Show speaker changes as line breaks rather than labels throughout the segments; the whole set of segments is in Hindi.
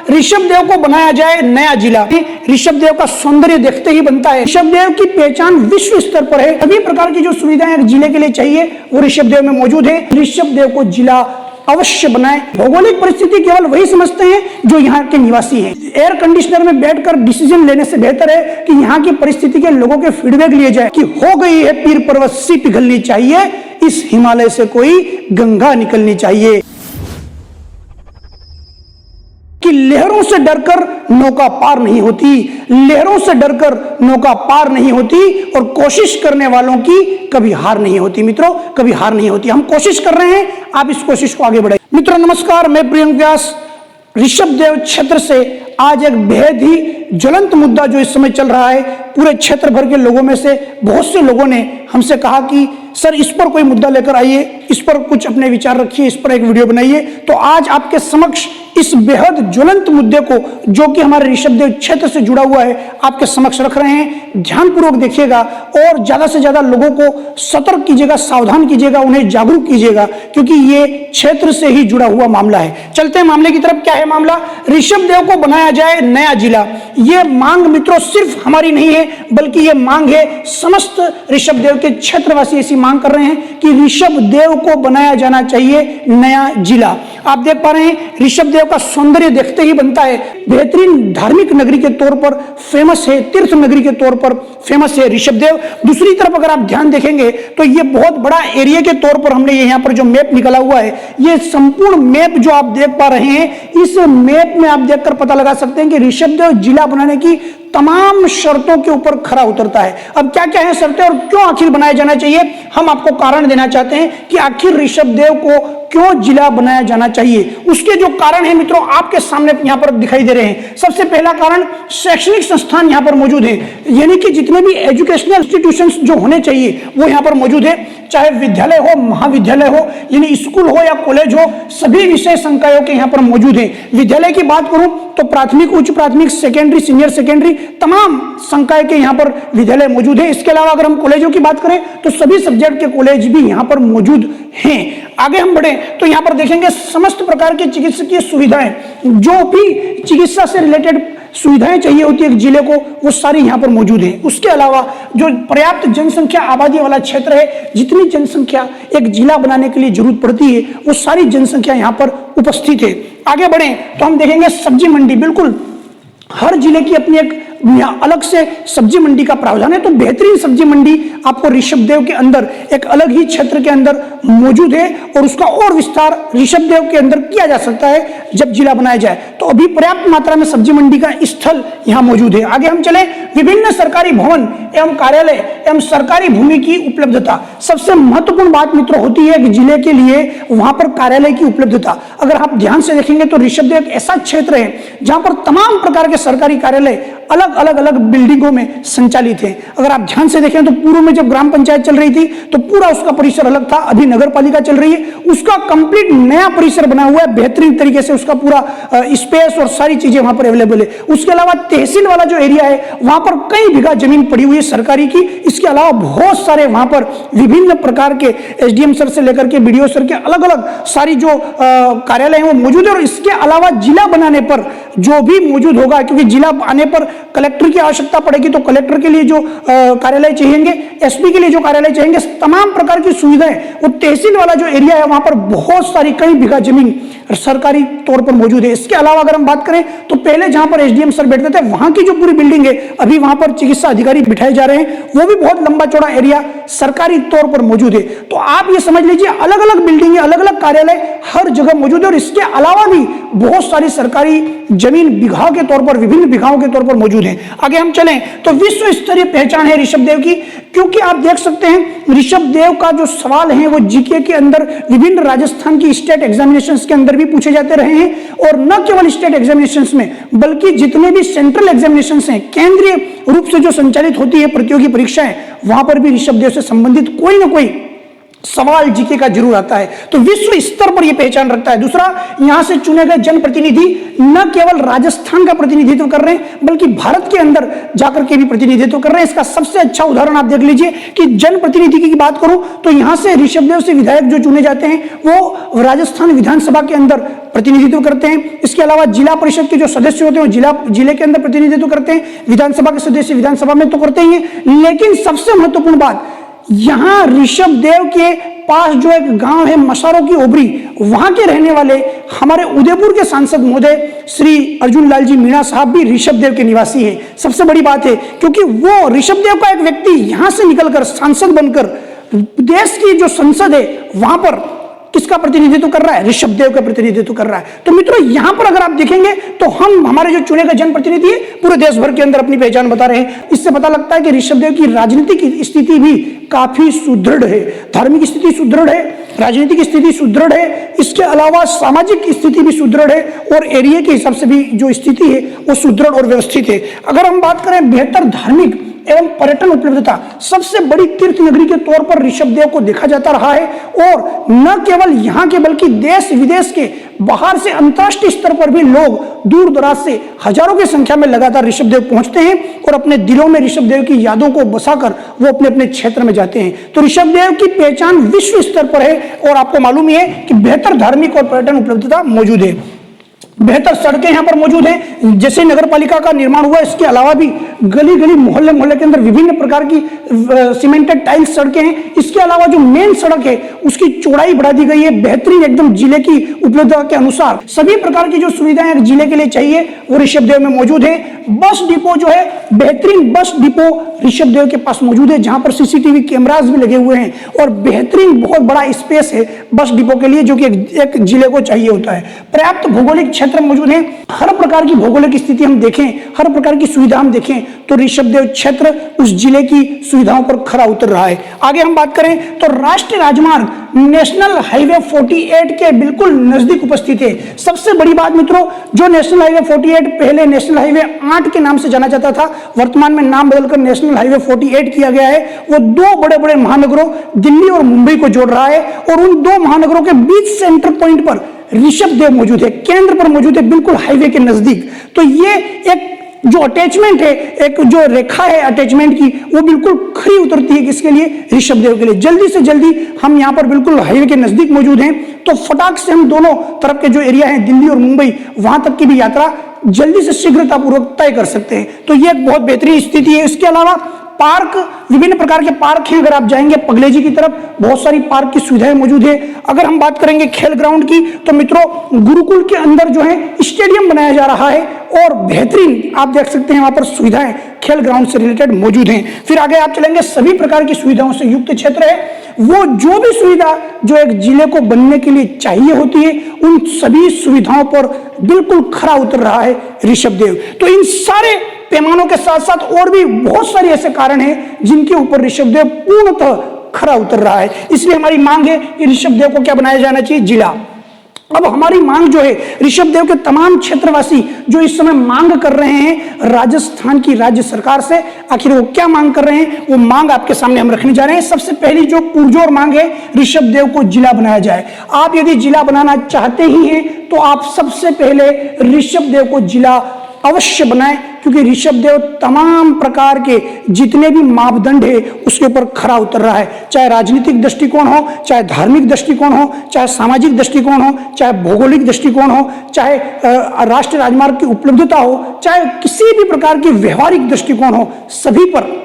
ऋषभदेव को बनाया जाए नया जिला। ऋषभदेव का सौंदर्य देखते ही बनता है। ऋषभदेव की पहचान विश्व स्तर पर है। सभी प्रकार की जो सुविधाएं एक जिले के लिए चाहिए वो ऋषभदेव में मौजूद है। ऋषभदेव को जिला अवश्य बनाए। भौगोलिक परिस्थिति केवल वही समझते हैं जो यहाँ के निवासी हैं। एयर कंडीशनर में बैठकर डिसीजन लेने से बेहतर है कि यहाँ की परिस्थिति के लोगों के फीडबैक लिए जाए कि हो गई है पीर पर्वत सी पिघलनी चाहिए, इस हिमालय से कोई गंगा निकलनी चाहिए। कि लहरों से डरकर नौका पार नहीं होती, लहरों से डरकर नौका पार नहीं होती और कोशिश करने वालों की कभी हार नहीं होती। मित्रों, कभी हार नहीं होती। हम कोशिश कर रहे हैं, आप इस कोशिश को आगे बढ़ाइए। मित्रों नमस्कार, मैं प्रियंक व्यास ऋषभदेव क्षेत्र से आज एक बेहद ही ज्वलंत मुद्दा जो इस समय चल रहा है, पूरे क्षेत्र भर के लोगों में से बहुत से लोगों ने हमसे कहा कि सर इस पर कोई मुद्दा लेकर आइए, इस पर कुछ अपने विचार रखिए, इस पर एक वीडियो बनाइए। तो आज आपके समक्ष इस बेहद ज्वलंत मुद्दे को जो कि हमारे ऋषभदेव क्षेत्र से जुड़ा हुआ है आपके समक्ष रख रहे हैं। ध्यानपूर्वक देखिएगा और ज्यादा से ज्यादा लोगों को सतर्क कीजिएगा, सावधान कीजिएगा, उन्हें जागरूक कीजिएगा, क्योंकि ये क्षेत्र से ही जुड़ा हुआ मामला है। चलते हैं मामले की तरफ। क्या है मामला? ऋषभदेव को बनाया जाए नया जिला। ये मांग मित्रों सिर्फ हमारी नहीं है, बल्कि ये मांग है समस्त ऋषभदेव के क्षेत्रवासी ऐसी मांग कर रहे हैं कि ऋषभदेव को बनाया जाना चाहिए नया जिला। आप देख पा रहे हैं ऋषभदेव का सौंदर्य देखते ही बनता है। बेहतरीन धार्मिक नगरी के तौर पर फेमस है, तीर्थ नगरी के तौर पर फेमस है ऋषभदेव। दूसरी तरफ अगर आप ध्यान देखेंगे तो ये बहुत बड़ा एरिया के तौर पर हमने यहाँ पर जो मैप निकला हुआ है, ये संपूर्ण मैप जो आप देख पा रहे हैं, इस मैप में आप देखकर पता लगा सकते हैं कि ऋषभदेव जिला बनाने की तमाम शर्तों के ऊपर खरा उतरता है। अब क्या क्या है शर्तें और क्यों आखिर बनाया जाना चाहिए, हम आपको कारण देना चाहते हैं कि आखिर ऋषभदेव को क्यों जिला बनाया जाना चाहिए। उसके जो कारण है मित्रों आपके सामने यहाँ पर दिखाई दे रहे हैं। सबसे पहला कारण, शैक्षणिक संस्थान यहाँ पर मौजूद है, यानी कि जितने भी एजुकेशनल इंस्टीट्यूशंस जो होने चाहिए वो यहाँ पर मौजूद है। चाहे विद्यालय हो, महाविद्यालय हो, यानी स्कूल हो या कॉलेज हो, सभी विषय संकायों के यहाँ पर मौजूद है। विद्यालय की बात करूं तो प्राथमिक, उच्च प्राथमिक, सेकेंडरी, सीनियर सेकेंडरी, तमाम संकाय के यहाँ पर विद्यालय मौजूद है। इसके अलावा अगर हम कॉलेजों की बात करें तो सभी सब्जेक्ट के कॉलेज भी यहाँ पर मौजूद हैं। आगे हम बढ़े तो यहाँ पर देखेंगे समस्त प्रकार की चिकित्सकीय सुविधाएं, जो भी चिकित्सा से रिलेटेड सुविधाएं चाहिए होती है एक जिले को, वो सारी यहाँ पर मौजूद है। उसके अलावा जो पर्याप्त जनसंख्या आबादी वाला क्षेत्र है, जितनी जनसंख्या एक जिला बनाने के लिए जरूरत पड़ती है वो सारी जनसंख्या यहाँ पर उपस्थित है। आगे बढ़े तो हम देखेंगे सब्जी मंडी। बिल्कुल हर जिले की अपनी एक अलग से सब्जी मंडी का प्रावधान है। तो बेहतरीन सब्जी मंडी आपको ऋषभदेव के अंदर एक अलग ही क्षेत्र के अंदर मौजूद है और उसका और विस्तार ऋषभदेव के अंदर किया जा सकता है जब जिला बनाया जाए। तो अभी पर्याप्त मात्रा में सब्जी मंडी का स्थल यहाँ मौजूद है। आगे हम चले, विभिन्न सरकारी भवन एवं कार्यालय एवं सरकारी भूमि की उपलब्धता। सबसे महत्वपूर्ण बात मित्रों होती है कि जिले के लिए वहां पर कार्यालय की उपलब्धता। अगर आप ध्यान से देखेंगे तो ऋषभदेव एक ऐसा क्षेत्र है जहां पर तमाम प्रकार के सरकारी कार्यालय अलग बिल्डिंगों में संचालित है। अगर आप ध्यान से देखें तो पूर्व में जब ग्राम पंचायत चल रही थी तो पूरा उसका परिसर अलग था, अभी नगर पालिका चल रही है, उसका कंप्लीट नया परिसर बना हुआ है, बेहतरीन तरीके से उसका पूरा स्पेस और सारी चीजें वहां पर अवेलेबल है। उसके अलावा तहसील वाला जो एरिया है वहां पर कई बीघा जमीन पड़ी हुई है सरकारी की। इसके अलावा बहुत सारे वहां पर विभिन्न प्रकार के एसडीएम सर से लेकर के बीडीओ सर के अलग अलग सारी जो कार्यालय है वो मौजूद है। और इसके अलावा जिला बनाने पर जो भी मौजूद होगा, क्योंकि जिला आने पर कलेक्टर की आवश्यकता पड़ेगी, तो कलेक्टर के लिए जो कार्यालय चाहिए, एसपी के लिए जो कार्यालय चाहिए, तमाम प्रकार की सुविधाएं वो तहसील वाला जो एरिया है वहां पर बहुत सारी कई बीघा जमीन सरकारी तौर पर मौजूद है। इसके अलावा अगर हम बात करें तो पहले जहां पर एसडीएम सर बैठते थे वहां की जो पूरी बिल्डिंग है, अभी वहां पर चिकित्सा अधिकारी बिठाए जा रहे हैं, वो भी बहुत लंबा चौड़ा एरिया सरकारी तौर पर मौजूद है। तो आप ये समझ लीजिए अलग अलग बिल्डिंग, अलग अलग कार्यालय हर जगह मौजूद है। और इसके अलावा भी बहुत सारी सरकारी जमीन बीघा के तौर पर, विभिन्न बीघाओं के तौर पर मौजूद है। आगे हम चलें तो विश्व स्तरीय पहचान है ऋषभदेव की, क्योंकि आप देख सकते हैं ऋषभदेव का जो सवाल है वो जीके के अंदर विभिन्न राजस्थान की स्टेट एग्जामिनेशंस के अंदर भी पूछे जाते रहे हैं। और न केवल स्टेट एग्जामिनेशंस में, बल्कि जितने भी सेंट्रल एग्जामिनेशंस हैं, केंद्रीय रूप से जो संचालित होती है प्रतियोगी परीक्षाएं, वहां पर भी ऋषभदेव से संबंधित कोई ना कोई सवाल जीके का जरूर आता है, तो विश्व स्तर पर यह पहचान रखता है। दूसरा, यहां से चुने गए जनप्रतिनिधि न केवल राजस्थान का प्रतिनिधित्व कर रहे हैं बल्कि भारत के अंदर जाकर के भी प्रतिनिधित्व कर रहे हैं। इसका सबसे अच्छा उदाहरण आप देख लीजिए कि जनप्रतिनिधि की बात करूं तो यहां से ऋषभदेव से विधायक जो चुने जाते हैं वो राजस्थान विधानसभा के अंदर प्रतिनिधित्व करते हैं। इसके अलावा जिला परिषद के जो सदस्य होते हैं वो जिले के अंदर प्रतिनिधित्व करते हैं। विधानसभा के सदस्य विधानसभा में तो करते ही हैं, लेकिन सबसे महत्वपूर्ण बात, यहां ऋषभदेव के पास जो एक गांव है मसारों की ओबरी, वहां के रहने वाले हमारे उदयपुर के सांसद महोदय श्री अर्जुन लाल जी मीणा साहब भी ऋषभदेव के निवासी हैं। सबसे बड़ी बात है क्योंकि वो ऋषभदेव का एक व्यक्ति यहां से निकलकर सांसद बनकर देश की जो संसद है वहां पर किसका प्रतिनिधित्व कर रहा है? ऋषभदेव का प्रतिनिधित्व कर रहा है। तो मित्रों, यहां पर अगर आप देखेंगे तो हम हमारे जो चुने गए जनप्रतिनिधि है पूरे देश भर के अंदर अपनी पहचान बता रहे हैं। इससे पता लगता है कि ऋषभदेव की राजनीतिक स्थिति भी काफी सुदृढ़ है, धार्मिक स्थिति सुदृढ़ है, राजनीतिक स्थिति सुदृढ़ है, इसके अलावा सामाजिक स्थिति भी सुदृढ़ है और एरिया के हिसाब से भी जो स्थिति है वो सुदृढ़ और व्यवस्थित है। अगर हम बात करें बेहतर धार्मिक एवं पर्यटन उपलब्धता, सबसे बड़ी तीर्थ नगरी के तौर पर ऋषभदेव को देखा जाता रहा है और न केवल यहाँ के बल्कि देश विदेश के बाहर से अंतर्राष्ट्रीय स्तर पर भी लोग दूर दराज से हजारों की संख्या में लगातार ऋषभदेव पहुंचते हैं और अपने दिलों में ऋषभदेव की यादों को बसाकर वो अपने अपने क्षेत्र में जाते हैं। तो ऋषभदेव की पहचान विश्व स्तर पर है और आपको मालूम ही है कि बेहतर धार्मिक और पर्यटन उपलब्धता मौजूद है। बेहतर सड़कें यहाँ पर मौजूद हैं, जैसे नगर पालिका का निर्माण हुआ, इसके अलावा भी गली गली मोहल्ले मोहल्ले के अंदर विभिन्न प्रकार की सीमेंटेड टाइल्स सड़कें हैं। इसके अलावा जो मेन सड़क है उसकी चौड़ाई बढ़ा दी गई है, बेहतरीन एकदम जिले की उपलब्धता के अनुसार सभी प्रकार की जो सुविधाएं एक जिले के लिए चाहिए वो ऋषभदेव में मौजूद है। बस डिपो जो है, बेहतरीन बस डिपो ऋषभदेव के पास मौजूद है, जहां पर सीसीटीवी कैमरास भी लगे हुए हैं और बेहतरीन बहुत बड़ा स्पेस है बस डिपो के लिए, जो कि एक जिले को चाहिए होता है। पर्याप्त भौगोलिक क्षेत्र मौजूद है, हर प्रकार की भौगोलिक स्थिति हम देखें, हर प्रकार की सुविधा हम देखें तो ऋषभदेव क्षेत्र उस जिले की सुविधाओं पर खरा उतर रहा है। आगे हम बात करें तो राष्ट्रीय राजमार्ग नेशनल हाईवे 48 के बिल्कुल नजदीक उपस्थित है। सबसे बड़ी बात मित्रों, जो नेशनल हाईवे 48 पहले नेशनल हाईवे 8 के नाम से जाना जाता था, वर्तमान में नाम बदलकर नेशनल हाईवे 48 किया गया है। वो दो बड़े बड़े महानगरों दिल्ली और मुंबई को जोड़ रहा है और उन दो महानगरों के बीच सेंटर पॉइंट पर ऋषभदेव मौजूद है, केंद्र पर मौजूद है, बिल्कुल हाईवे के नजदीक। तो ये एक जो अटैचमेंट है, एक जो रेखा है अटैचमेंट की, वो बिल्कुल खरी उतरती है किसके लिए? ऋषभदेव के लिए। जल्दी से जल्दी हम यहाँ पर बिल्कुल हाईवे के नजदीक मौजूद हैं, तो फटाक से हम दोनों तरफ के जो एरिया है दिल्ली और मुंबई, वहां तक की भी यात्रा जल्दी से शीघ्रतापूर्वक तय कर सकते हैं। तो ये एक बहुत बेहतरीन स्थिति है। इसके अलावा पार्क, विभिन्न प्रकार के पार्क हैं। अगर आप जाएंगे पगलेजी की तरफ, बहुत सारी पार्क की सुविधाएं मौजूद है। अगर हम बात करेंगे खेल ग्राउंड की तो मित्रों, गुरुकुल के अंदर जो है स्टेडियम बनाया जा रहा है और बेहतरीन आप देख सकते हैं वहां पर सुविधाएं खेल ग्राउंड से रिलेटेड मौजूद हैं। फिर आगे आप चलेंगे, सभी प्रकार की सुविधाओं से युक्त क्षेत्र है। वो जो भी सुविधा जो एक जिले को बनने के लिए चाहिए होती है, उन सभी सुविधाओं पर बिल्कुल खरा उतर रहा है ऋषभदेव। तो इन सारे पैमानों के साथ साथ और भी बहुत सारे ऐसे कारण हैं जिनके ऊपर ऋषभदेव पूर्णतः खरा उतर रहा है। इसलिए हमारी मांग है कि ऋषभदेव को क्या बनाया जाना चाहिए? जिला। अब हमारी मांग जो है, ऋषभदेव के तमाम क्षेत्रवासी जो इस समय मांग कर रहे हैं राजस्थान की राज्य सरकार से, आखिर वो क्या मांग कर रहे हैं, वो मांग आपके सामने हम रखने जा रहे हैं। सबसे पहली जो पुरजोर मांग है, ऋषभदेव को जिला बनाया जाए। आप यदि जिला बनाना चाहते ही हैं तो आप सबसे पहले ऋषभदेव को जिला अवश्य बनाएं, क्योंकि ऋषभदेव तमाम प्रकार के जितने भी मापदंड है उसके ऊपर खरा उतर रहा है। चाहे राजनीतिक दृष्टिकोण हो, चाहे धार्मिक दृष्टिकोण हो, चाहे सामाजिक दृष्टिकोण हो, चाहे भौगोलिक दृष्टिकोण हो, चाहे राष्ट्रीय राजमार्ग की उपलब्धता हो, चाहे किसी भी प्रकार की व्यवहारिक दृष्टिकोण हो, सभी पर,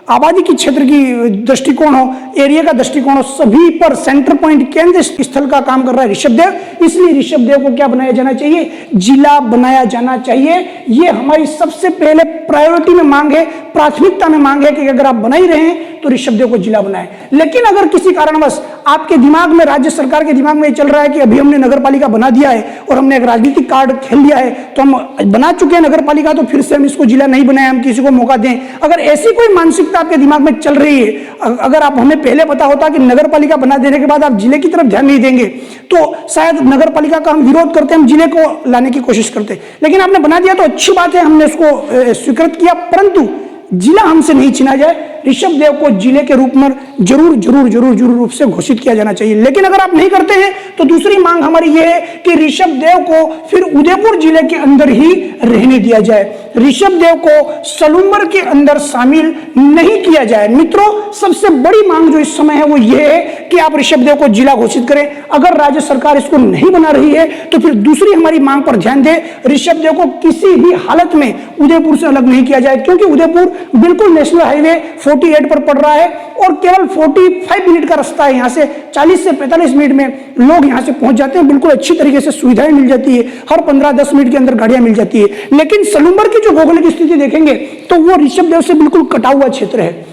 आबादी की क्षेत्र की दृष्टिकोण हो, एरिया का दृष्टिकोण हो, सभी पर सेंटर पॉइंट केंद्र स्थल का काम कर रहा है ऋषभदेव। इसलिए ऋषभदेव को क्या बनाया जाना चाहिए? जिला बनाया जाना चाहिए। ये हमारी सबसे पहले प्रायोरिटी में मांग है, प्राथमिकता में मांग है कि अगर आप बना ही रहे हैं तो ऋषभदेव को जिला बनाए। लेकिन अगर किसी कारणवश आपके दिमाग में, राज्य सरकार के दिमाग में चल रहा है कि अभी हमने नगर पालिका बना दिया है और हमने एक राजनीतिक कार्ड खेल लिया है, तो हम बना चुके हैं नगर पालिका, तो फिर से हम इसको जिला नहीं बनाए, हम किसी को मौका दें। अगर ऐसी कोई मानसिकता आपके दिमाग में चल रही है, अगर आप हमें पहले पता होता कि नगर पालिका बना देने के बाद आप जिले की तरफ ध्यान नहीं देंगे, तो शायद नगर पालिका का हम विरोध करते, हम जिले को लाने की कोशिश करते। लेकिन आपने बना दिया तो अच्छी बात है, हमने उसको स्वीकृत किया, परंतु जिला हमसे नहीं छीना जाए, ऋषभ देव को जिले के रूप में जरूर रूप से घोषित किया जाना चाहिए। लेकिन अगर आप नहीं करते हैं तो दूसरी मांग हमारी यह है कि ऋषभ देव को फिर उदयपुर जिले के अंदर ही रहने दिया जाए, ऋषभ देव को सलूम्बर के अंदर शामिल नहीं किया जाए। मित्रों, सबसे बड़ी मांग जो इस समय है वो ये है कि आप ऋषभ देव को जिला घोषित करें। अगर राज्य सरकार इसको नहीं बना रही है तो फिर दूसरी हमारी मांग पर ध्यान दें, ऋषभ देव को किसी भी हालत में उदयपुर से अलग नहीं किया जाए, क्योंकि उदयपुर बिल्कुल नेशनल हाईवे 48 पर पड़ रहा है और केवल 45 मिनट का रास्ता है। यहां से 40 से 45 मिनट में लोग यहां से पहुंच जाते हैं, बिल्कुल अच्छी तरीके से सुविधाएं मिल जाती है, हर 15-10 मिनट के अंदर गाड़ियां मिल जाती है। लेकिन सलूम्बर की जो भौगोलिक स्थिति देखेंगे तो वो ऋषभ देव से बिल्कुल कटा हुआ क्षेत्र है।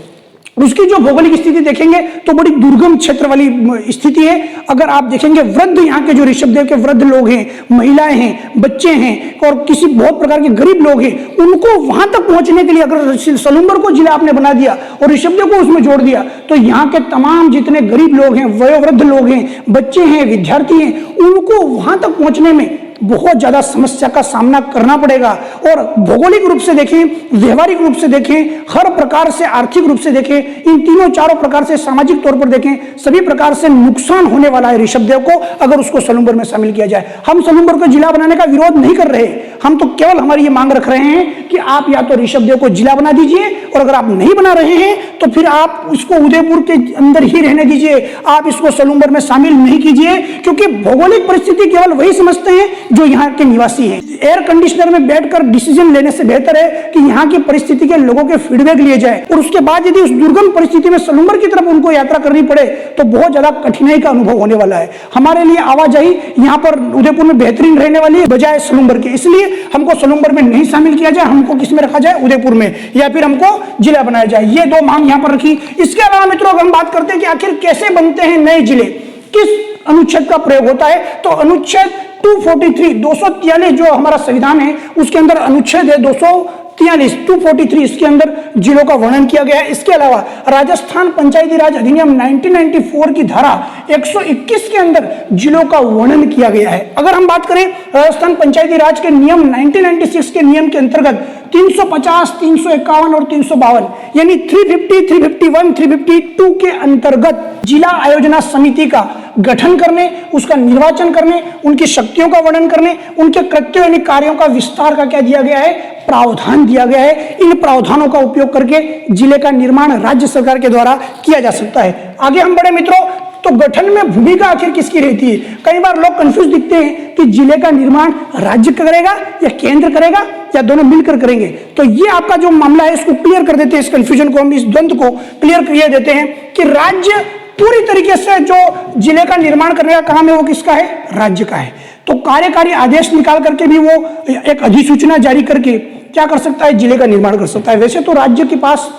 उसकी जो भौगोलिक स्थिति देखेंगे तो बड़ी दुर्गम क्षेत्र वाली स्थिति है। अगर आप देखेंगे वृद्ध, यहाँ के जो ऋषभ देव के वृद्ध लोग हैं, महिलाएं हैं, बच्चे हैं और किसी बहुत प्रकार के गरीब लोग हैं, उनको वहां तक पहुंचने के लिए अगर सलूम्बर को जिला आपने बना दिया और ऋषभ देव को उसमें जोड़ दिया तो यहाँ के तमाम जितने गरीब लोग हैं, वयोवृद्ध लोग हैं, बच्चे हैं, विद्यार्थी हैं, उनको वहां तक पहुंचने में बहुत ज्यादा समस्या का सामना करना पड़ेगा। और भौगोलिक रूप से देखें, व्यवहारिक रूप से देखें, हर प्रकार से आर्थिक रूप से देखें, इन तीनों चारों प्रकार से सामाजिक तौर पर देखें, सभी प्रकार से नुकसान होने वाला है ऋषभ देव को अगर उसको सलूम्बर में शामिल किया जाए। हम सलूम्बर को जिला बनाने का विरोध नहीं कर रहे, हम तो केवल हमारी ये मांग रख रहे हैं कि आप या तो ऋषभ देव को जिला बना दीजिए और अगर आप नहीं बना रहे हैं तो फिर आप उसको उदयपुर के अंदर ही रहने दीजिए, आप इसको सलूम्बर में शामिल नहीं कीजिए, क्योंकि भौगोलिक परिस्थिति केवल वही समझते हैं जो यहाँ के निवासी हैं। एयर कंडीशनर में बैठकर डिसीजन लेने से बेहतर है कि यहाँ की परिस्थिति के लोगों के फीडबैक लिए जाए और उसके बाद यदि उस दुर्गम परिस्थिति में सलूम्बर की तरफ उनको यात्रा करनी पड़े तो बहुत ज्यादा कठिनाई का अनुभव होने वाला है। हमारे लिए आवाजाही यहाँ पर उदयपुर में बेहतरीन रहने वाली है बजाय सलूम्बर के, इसलिए हमको सलूम्बर में नहीं शामिल किया जाए, हमको किस में रखा जाए, उदयपुर में, या फिर हमको जिला बनाया जाए। ये दो मांग यहाँ पर रखी। इसके अलावा मित्रों हम बात करते हैं कि आखिर कैसे बनते हैं नए जिले, किस अनुच्छेद का प्रयोग होता है, तो अनुच्छेद 243 जो हमारा संविधान है उसके अंदर अनुच्छेद है 243 इसके अंदर जिलों का वर्णन किया गया है। इसके अलावा राजस्थान पंचायती राज अधिनियम 1994 की धारा 121 के अंदर जिलों का वर्णन किया गया है। अगर हम बात करें राजस्थान पंचायती राज के नियम 1996 के नियम के अंतर्गत 350, 351 और 352 यानी 350, 351, 352 के अंतर्गत जिला आयोजना समिति का गठन करने, उसका निर्वाचन करने, उनकी शक्तियों का वर्णन करने, उनके कृत्यों यानी कार्यों का विस्तार का क्या दिया गया है, प्रावधान दिया गया है। इन प्रावधानों का उपयोग करके जिले का निर्माण राज्य सरकार के द्वारा किया जा सकता है। आगे हम बढ़े मित्रों, तो गठन में भूमिका आखिर किसकी रहती है? कई बार लोग कंफ्यूज दिखते हैं कि जिले का निर्माण राज्य करेगा या केंद्र करेगा या दोनों मिलकर करेंगे। तो ये आपका जो मामला है इसको क्लियर कर देते हैं, इस कंफ्यूजन को, हम इस द्वंद्व को क्लियर कर देते हैं कि राज्य पूरी तरीके से जो जिले का निर्माण करने का काम है वो किसका है, राज्य का है। तो कार्यकारी आदेश निकाल करके भी वो एक अधिसूचना जारी करके क्या कर सकता है, जिले का निर्माण कर सकता है। वैसे तो राज्य के पास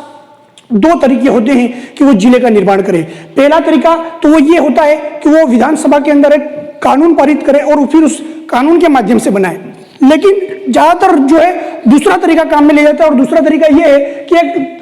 दो तरीके होते हैं कि वो जिले का निर्माण करे। पहला तरीका तो वो ये होता है कि वो विधानसभा के अंदर एक कानून पारित करे और फिर उस कानून के माध्यम से बनाए। लेकिन ज्यादातर जो है दूसरा तरीका काम में ले जाता है और दूसरा तरीका ये है कि एक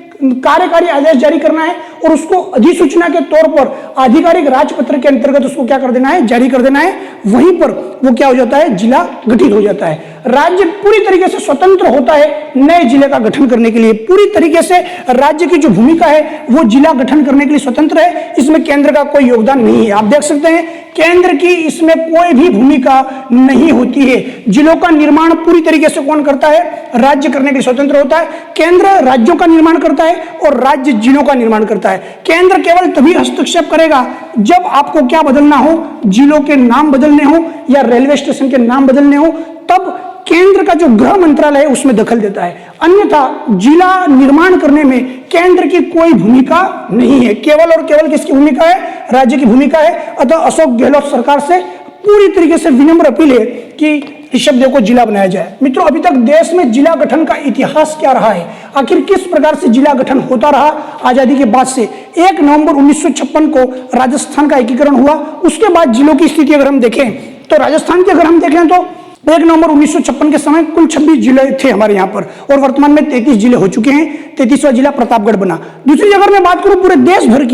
कार्यकारी आदेश जारी करना है और उसको अधिसूचना के तौर पर आधिकारिक राजपत्र के अंतर्गत उसको क्या कर देना है, जारी कर देना है। वहीं पर वो क्या हो जाता है, जिला गठित हो जाता है। राज्य पूरी तरीके से स्वतंत्र होता है नए जिले का गठन करने के लिए। पूरी तरीके से राज्य की जो भूमिका है वो जिला गठन करने के लिए स्वतंत्र है, इसमें केंद्र का कोई योगदान नहीं है। आप देख सकते हैं केंद्र की इसमें कोई भी भूमिका नहीं होती है। जिलों का निर्माण पूरी तरीके से कौन करता है, राज्य करने के लिए स्वतंत्र होता है। केंद्र राज्यों का निर्माण करता है और राज्य जिलों का निर्माण करता है। केंद्र केवल तभी हस्तक्षेप करेगा जब आपको क्या बदलना हो, जिलों के नाम बदलने हो या रेलवे स्टेशन के नाम बदलने हो, तब केंद्र का जो गृह मंत्रालय है उसमें दखल देता है। अन्यथा जिला निर्माण करने में केंद्र की कोई भूमिका नहीं है, केवल और केवल किसकी भूमिका है, राज्य की भूमिका है। अतः अशोक गहलोत सरकार से पूरी तरीके से विनम्र अपील है कि ऋषभ देव को जिला बनाया जाए। मित्रों, अभी तक देश में जिला गठन का इतिहास क्या रहा है, आखिर किस प्रकार से जिला गठन होता रहा आजादी के बाद से। 1 नवंबर 1956 को राजस्थान का एकीकरण हुआ। उसके बाद जिलों की स्थिति अगर हम देखें तो राजस्थान की अगर हम देखें तो 1 नवंबर 1956 के समय कुल 26 जिले थे हमारे यहाँ पर और वर्तमान में 33 जिले हो चुके हैं। 33वां जिला प्रतापगढ़ बना। दूसरी अगर मैं बात करूं पूरे देश भर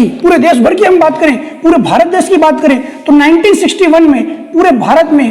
की हम बात करें, पूरे भारत देश की बात करें तो 1961 में पूरे भारत में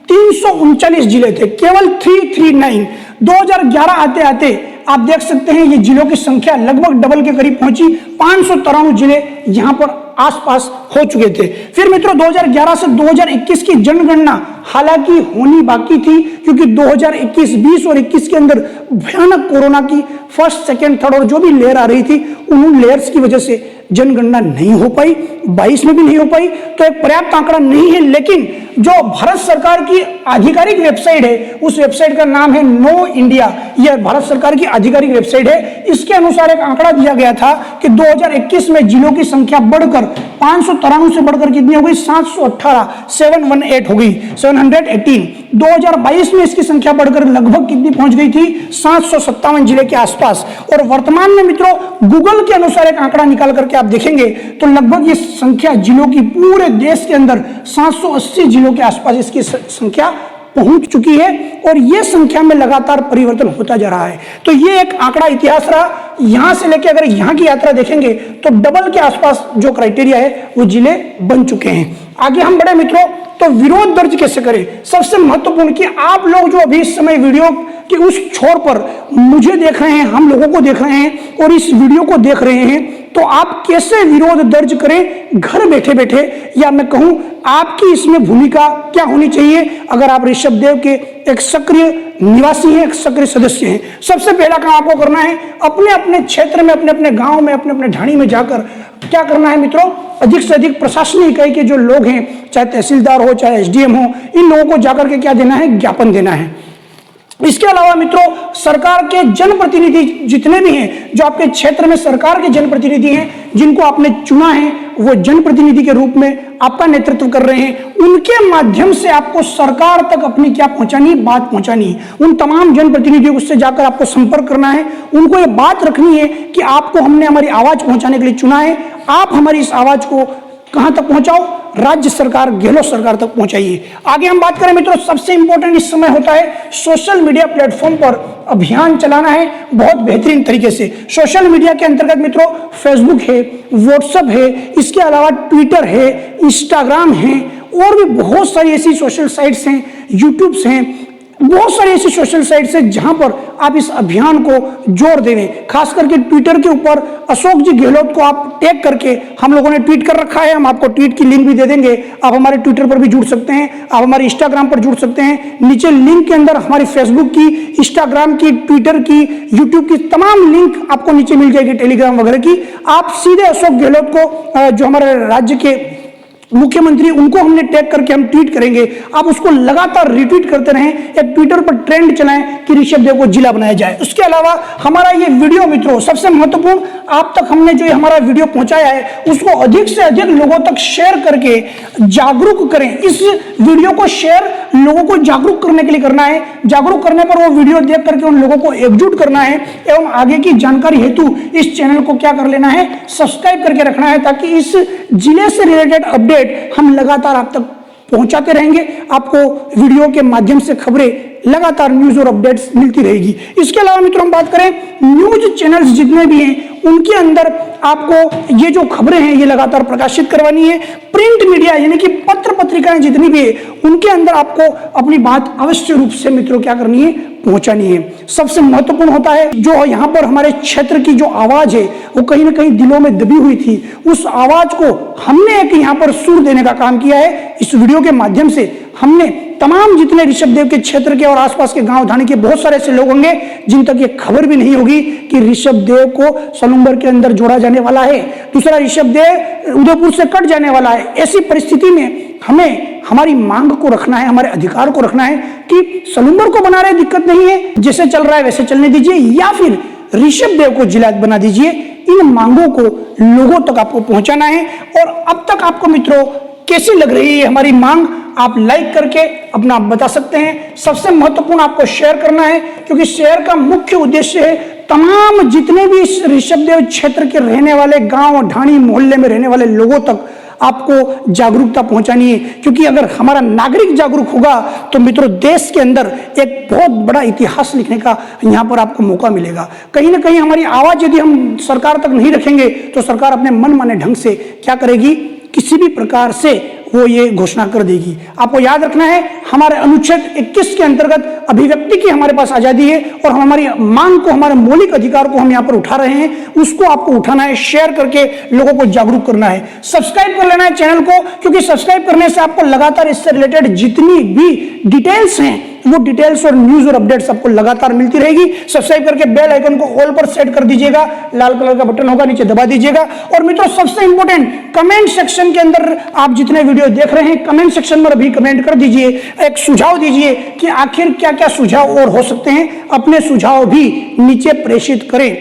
339 जिले थे, केवल 339। 2011 आते आते आप देख सकते हैं ये जिलों की संख्या लगभग डबल के करीब पहुंची। 593 जिले यहां पर आसपास हो चुके थे। फिर मित्रों 2011 से 2021 की जनगणना हालांकि होनी बाकी थी, क्योंकि 2021, 20 और 21 के अंदर भयानक कोरोना की फर्स्ट, सेकेंड, थर्ड और जो भी लेयर आ रही थी, उन लेयर्स की वजह से जनगणना नहीं हो पाई। 22 में भी नहीं हो पाई, तो एक पर्याप्त आंकड़ा नहीं है। लेकिन जो भारत सरकार की आधिकारिक वेबसाइट है, उस वेबसाइट का नाम है नो इंडिया, यह भारत सरकार की आधिकारिक वेबसाइट है। इसके अनुसार एक आंकड़ा दिया गया था कि 2021 में जिलों की संख्या बढ़कर 593 से बढ़कर कितनी हो गई? 718, 718 हो गई, 718। 2022 में इसकी संख्या बढ़कर लगभग कितनी पहुंच गई थी? 757 जिले के आसपास। और वर्तमान में मित्रों गूगल के अनुसार एक आंकड़ा निकाल करके आप देखेंगे तो लगभग ये संख्या जिलों की पूरे देश के अंदर 780 जिलों के आसपास इसकी संख्या पहुंच चुकी है, और यह संख्या में लगातार परिवर्तन होता जा रहा है। तो ये एक आंकड़ा इतिहास रहा। यहां से लेकर अगर यहां की यात्रा देखेंगे तो डबल के आसपास जो क्राइटेरिया है वो जिले बन चुके हैं। आगे हम बढ़े मित्रों, तो विरोध दर्ज कैसे करें? सबसे महत्वपूर्ण कि आप लोग जो अभी इस समय वीडियो के उस छोर पर मुझे देख रहे हैं, हम लोगों को देख रहे हैं और इस वीडियो को देख रहे हैं, तो आप कैसे विरोध दर्ज करें घर बैठे बैठे, या मैं कहूं आपकी इसमें भूमिका क्या होनी चाहिए अगर आप ऋषभ देव के एक सक्रिय निवासी हैं, एक सक्रिय सदस्य हैं। सबसे पहला काम आपको करना है अपने अपने क्षेत्र में, अपने अपने गांव में, अपने अपने ढाणी में जाकर क्या करना है मित्रों? अधिक से अधिक प्रशासनिक इकाई के जो लोग हैं, चाहे तहसीलदार हो, चाहे एसडीएम हो, इन लोगों को जाकर के क्या देना है? ज्ञापन देना है। इसके अलावा मित्रों सरकार के जनप्रतिनिधि जितने भी हैं, जो आपके क्षेत्र में सरकार के जनप्रतिनिधि हैं, जिनको आपने चुना है, वो जनप्रतिनिधि के रूप में आपका नेतृत्व कर रहे हैं, उनके माध्यम से आपको सरकार तक अपनी क्या पहुंचानी? बात पहुंचानी है। उन तमाम जनप्रतिनिधियों से जाकर आपको संपर्क करना है, उनको ये बात रखनी है कि आपको हमने हमारी आवाज पहुंचाने के लिए चुना है, आप हमारी इस आवाज को कहां तक पहुंचाओ? राज्य सरकार, गहलोत सरकार तक पहुंचाइए। आगे हम बात करें मित्रों, सबसे इंपॉर्टेंट इस समय होता है सोशल मीडिया प्लेटफॉर्म पर अभियान चलाना है बहुत बेहतरीन तरीके से। सोशल मीडिया के अंतर्गत मित्रों फेसबुक है, व्हाट्सएप है, इसके अलावा ट्विटर है, इंस्टाग्राम है, और भी बहुत सारी ऐसी सोशल साइट्स हैं, यूट्यूब्स हैं, बहुत सारी ऐसी सोशल साइट्स हैं जहां पर आप इस अभियान को जोर दें। खास करके ट्विटर के ऊपर अशोक जी गहलोत को आप टैग करके, हम लोगों ने ट्वीट कर रखा है, हम आपको ट्वीट की लिंक भी दे देंगे, आप हमारे ट्विटर पर भी जुड़ सकते हैं, आप हमारे इंस्टाग्राम पर जुड़ सकते हैं। नीचे लिंक के अंदर हमारी फेसबुक की, इंस्टाग्राम की, ट्विटर की, यूट्यूब की तमाम लिंक आपको नीचे मिल जाएगी, टेलीग्राम वगैरह की। आप सीधे अशोक गहलोत को, जो हमारे राज्य के मुख्यमंत्री, उनको हमने टैग करके हम ट्वीट करेंगे, आप उसको लगातार रिट्वीट करते रहें, एक ट्विटर पर ट्रेंड चलाएं कि ऋषभ देव को जिला बनाया जाए। उसके अलावा हमारा ये वीडियो मित्रों सबसे महत्वपूर्ण, आप तक हमने जो हमारा वीडियो पहुंचाया है उसको अधिक से अधिक लोगों तक शेयर करके जागरूक करें। इस वीडियो को शेयर लोगों को जागरूक करने के लिए करना है। जागरूक करने पर वो वीडियो देख करके उन लोगों को एकजुट करना है, एवं आगे की जानकारी हेतु इस चैनल को क्या कर लेना है? सब्सक्राइब करके रखना है, ताकि इस जिले से रिलेटेड अपडेट हम लगातार आप तक पहुंचाते रहेंगे। आपको वीडियो के माध्यम से खबरें, लगातार न्यूज और अपडेट्स मिलती रहेगी। इसके अलावा मित्रों हम बात करें न्यूज चैनल्स जितने भी हैं, उनके अंदर आपको ये जो खबरें हैं ये लगातार प्रकाशित करवानी है। प्रिंट मीडिया यानी कि पत्र पत्रिकाएं जितनी भी है, उनके अंदर आपको अपनी बात अवश्य रूप से मित्रों क्या करनी है? पहुंचानी है। सबसे महत्वपूर्ण होता है जो यहाँ पर हमारे क्षेत्र की जो आवाज है वो कहीं ना कहीं दिलों में दबी हुई थी, उस आवाज को हमने एक यहाँ पर सुर देने का काम किया है। इस वीडियो के माध्यम से हमने तमाम जितने ऋषभ देव के क्षेत्र के और आसपास के गांव ढाणी के बहुत सारे ऐसे लोग होंगे जिन तक ये खबर भी नहीं होगी कि ऋषभ देव को सलूम्बर के अंदर जोड़ा जाने वाला है, दूसरा ऋषभ देव उदयपुर से कट जाने वाला है। ऐसी परिस्थिति में हमें हमारी मांग को रखना है, हमारे अधिकार को रखना है कि सलूम्बर को बना रहे दिक्कत नहीं है, जैसे चल रहा है वैसे चलने दीजिए, या फिर ऋषभ देव को जिला बना दीजिए। इन मांगों को लोगों तक आपको पहुंचाना है। और अब तक आपको मित्रों कैसी लग रही है हमारी मांग, आप लाइक करके अपना बता सकते हैं। सबसे महत्वपूर्ण आपको शेयर करना है, क्योंकि शेयर का मुख्य उद्देश्य है तमाम जितने भी इस ऋषभ देव क्षेत्र के रहने वाले गांव, ढाणी, मोहल्ले में रहने वाले लोगों तक आपको जागरूकता पहुंचानी है। क्योंकि अगर हमारा नागरिक जागरूक होगा तो मित्रों देश के अंदर एक बहुत बड़ा इतिहास लिखने का यहाँ पर आपको मौका मिलेगा। कहीं ना कहीं हमारी आवाज यदि हम सरकार तक नहीं रखेंगे तो सरकार अपने मन माने ढंग से क्या करेगी? किसी भी प्रकार से वो ये घोषणा कर देगी। आपको याद रखना है, हमारे अनुच्छेद 21 के अंतर्गत अभिव्यक्ति की हमारे पास आजादी है और हमारी मांग को, हमारे मौलिक अधिकार को हम यहाँ पर उठा रहे हैं, उसको आपको उठाना है, शेयर करके लोगों को जागरूक करना है, सब्सक्राइब कर लेना है चैनल को, क्योंकि सब्सक्राइब करने से आपको लगातार इससे रिलेटेड जितनी भी डिटेल्स हैं वो डिटेल्स और न्यूज और अपडेट्स आपको लगातार मिलती रहेगी। सब्सक्राइब करके बेल आइकन को ऑल पर सेट कर दीजिएगा, लाल कलर का बटन होगा नीचे दबा दीजिएगा। और मित्रों सबसे इंपॉर्टेंट, कमेंट सेक्शन के अंदर आप जितने वीडियो देख रहे हैं कमेंट सेक्शन में अभी कमेंट कर दीजिए, एक सुझाव दीजिए कि आखिर क्या क्या सुझाव और हो सकते हैं, अपने सुझाव भी नीचे प्रेषित करें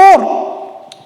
और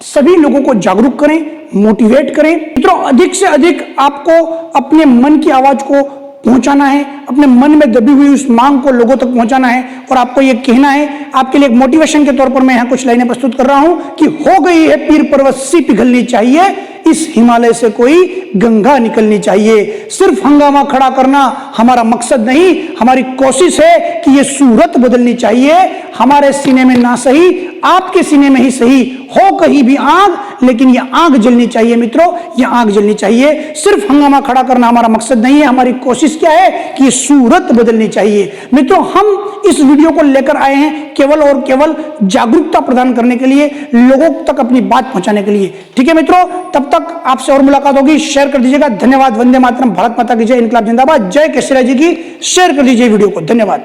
सभी लोगों को जागरूक करें, मोटिवेट करें। मित्रों अधिक से अधिक आपको अपने मन की आवाज को पहुंचाना है, अपने मन में दबी हुई उस मांग को लोगों तक पहुंचाना है और आपको यह कहना है। आपके लिए एक मोटिवेशन के तौर पर मैं यहां कुछ लाइनें प्रस्तुत कर रहा हूं कि हो गई है पीर पर्वत सी पिघलनी चाहिए, इस हिमालय से कोई गंगा निकलनी चाहिए। सिर्फ हंगामा खड़ा करना हमारा मकसद नहीं, हमारी कोशिश है कि ये सूरत बदलनी चाहिए। हमारे सीने में ना सही, आपके सीने में ही सही हो कहीं भी आग, लेकिन ये आग जलनी चाहिए मित्रों, ये आग जलनी चाहिए। सिर्फ हंगामा खड़ा करना हमारा मकसद नहीं है, हमारी कोशिश क्या है कि ये सूरत बदलनी चाहिए। मित्रों हम इस वीडियो को लेकर आए हैं केवल और केवल जागरूकता प्रदान करने के लिए, लोगों तक अपनी बात पहुंचाने के लिए। ठीक है मित्रों, तब तक आपसे और मुलाकात होगी, शेयर कर दीजिएगा। धन्यवाद। वंदे मातरम, भारत माता की जय, इनकलाब जिंदाबाद, जय केसरिया जी की। शेयर कर दीजिए वीडियो को। धन्यवाद।